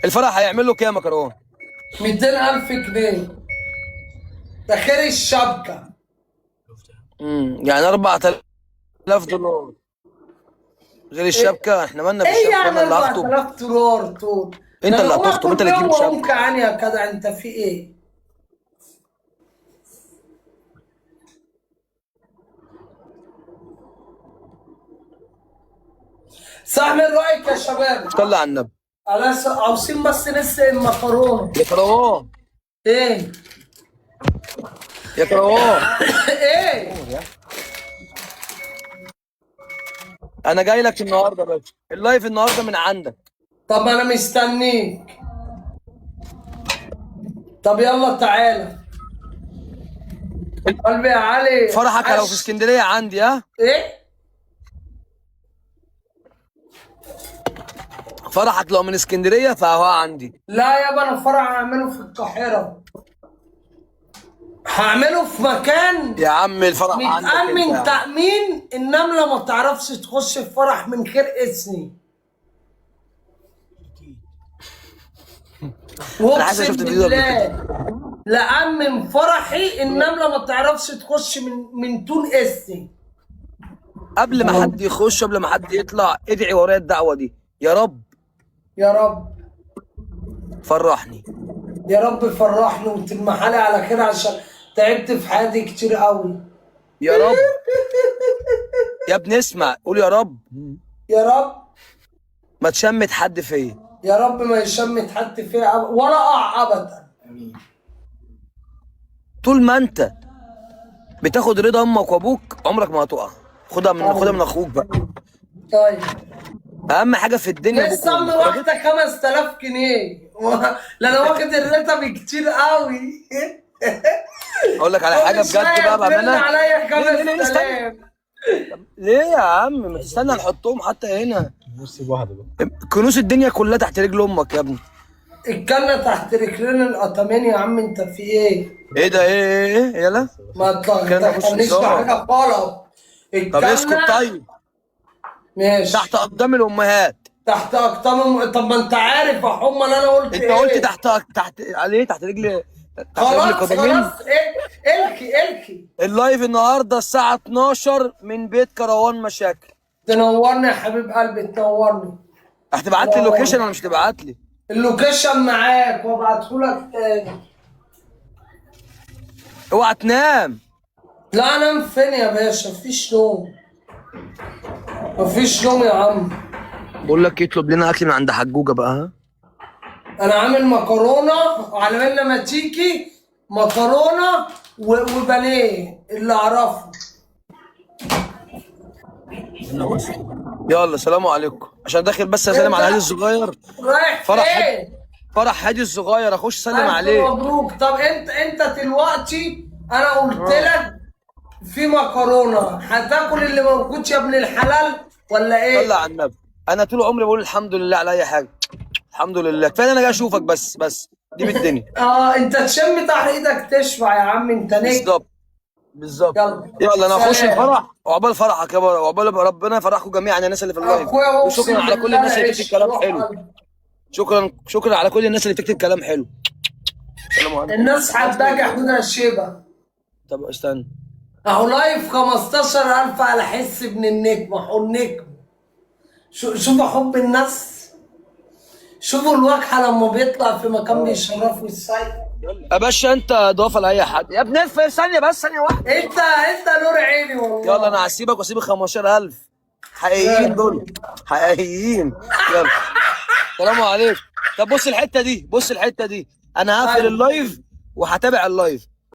الفرح هيعمل له كام يا كروان؟ 200,000 جنيه ده خير الشبكه. يعني 4000 دولار غير الشبكه. احنا مالنا ايه بالشبكه؟ يعني انا اللي هخطب. 4000 دولار طول؟ انت ده اللي هما هتخطب، انت اللي تجيب كلهم وهم الشبكه. كعان يا جدع، انت في ايه؟ صح، من رايك يا شباب؟ صلي على النبي. عاوزين بس نسلق المكرونه. يا كروان، ايه؟ يا كروان، ايه؟ انا جاي لك النهارده يا باشا، اللايف النهارده من عندك. طب انا مستنيك. طب يلا تعالى قلبي يا علي. فرحك لو في اسكندريه عندي، ها؟ ايه؟ فرحك لو من اسكندريه فهو عندي. لا يابا، انا فرع هعمله في القاهره، هعمله في مكان يا عم الفرح عندك متأمن انت. تأمين النملة ما تعرفش تخش في فرح من غير اسمي. انا حاسس واقسم شفت الفيديو قبل كده. بالله لأمن فرحي النملة ما تعرفش تخش من دون اسمي. قبل ما حد يخش، قبل ما حد يطلع، ادعي ورايا الدعوه دي. يا رب يا رب، فرحني. يا رب فرحني وتبقى حالي على خير، عشان تعبت في حياتي كتير قوي. يا رب. يا ابني اسمع، قول يا رب. يا رب، ما تشمت حد فيا. يا رب ما يشمت حد فيها ولا اقع ابدا. طول ما انت بتاخد رضا امك وابوك عمرك ما هتقع. خدها من اخوك بقى. طيب اهم حاجه في الدنيا ابوك لسه وامك. واخده 5000 جنيه لا انا واخد الراتب كتير قوي. اقول لك على حاجه بجد بقى بامانه. عليا ليه استنى؟ 5000. ليه يا عم؟ ما تستنى نحطهم حتى هنا. نسيب واحدة بقى. كنوز الدنيا كلها تحت رجل امك يا ابني. الجنة تحت رجلين القطمين يا عم، انت في ايه؟ ايه ده؟ ايه يلا. ما تخليش في حاجة غلط. طب اسكت طيب. ماشي. تحت اقدام الامهات. تحت اقدام. طب ما انت عارف يا حمى اللي انا قلت انت ايه؟ قلت تحت عليه، تحت رجل. تحت رجل خلاص قدمين. خلاص، الكي. اللايف النهارده الساعه 12 من بيت كروان مشاكل. تنورني يا حبيب قلبي، تنورني. هتبعت لي اللوكيشن ولا مش تبعت لي؟ اللوكيشن معاك وابعتهولك تاني. اوعى تنام. لا انام فين يا باشا؟ مفيش نوم، مفيش نوم يا عم. بقول لك اطلب لنا اكل من عند حجوجه بقى، ها؟ انا عامل مكرونه وعلى بال لما تيجي مكرونه وبانيه اللي اعرفه. يلا سلام عليكم، عشان داخل بس اسلم على هادي الصغير. رايح فرح فين؟ فرح هادي الصغير، اخش اسلم ألف عليه. مبروك. طب انت دلوقتي انا قلت لك في مكرونه، هتاكل اللي موجود يا ابن الحلال ولا ايه؟ صلى على النبي. انا طول عمري بقول الحمد لله على اي حاجه. الحمد لله، كفايه انا جاي اشوفك بس دي بالدنيا. انت تشم تحت ايدك تشفع يا عم، انت نجم. بالظبط. يلا انا اخش سلام. الفرح وعقبال فرحك يا بابا، وعقبال ربنا يفرحكم جميعا يا الناس اللي في اللايف. اخويا وشكرا على كل الناس اللي بتكتب كلام حلو. شكرا على كل الناس اللي بتكتب كلام حلو. سلام عليكم. الناس حباك يا حدود الشيبه. طب استنى. اهو لايف 15,000 على حس ابن النجم، اهو النجم. شوفوا حب الناس، شوفوا الواجهه لما بيطلع في مكان بيشرفوا السيد. يا باشا انت اضافه لاي حد يا ابني. ثانيه بس، ثانيه واحده. انت نور عيني والله. يلا انا هسيبك واسيب ال 15,000 حقيقيين دول، حقيقيين. يلا سلام عليكم. طب بص الحته دي، انا هقفل اللايف وهتابع اللايف.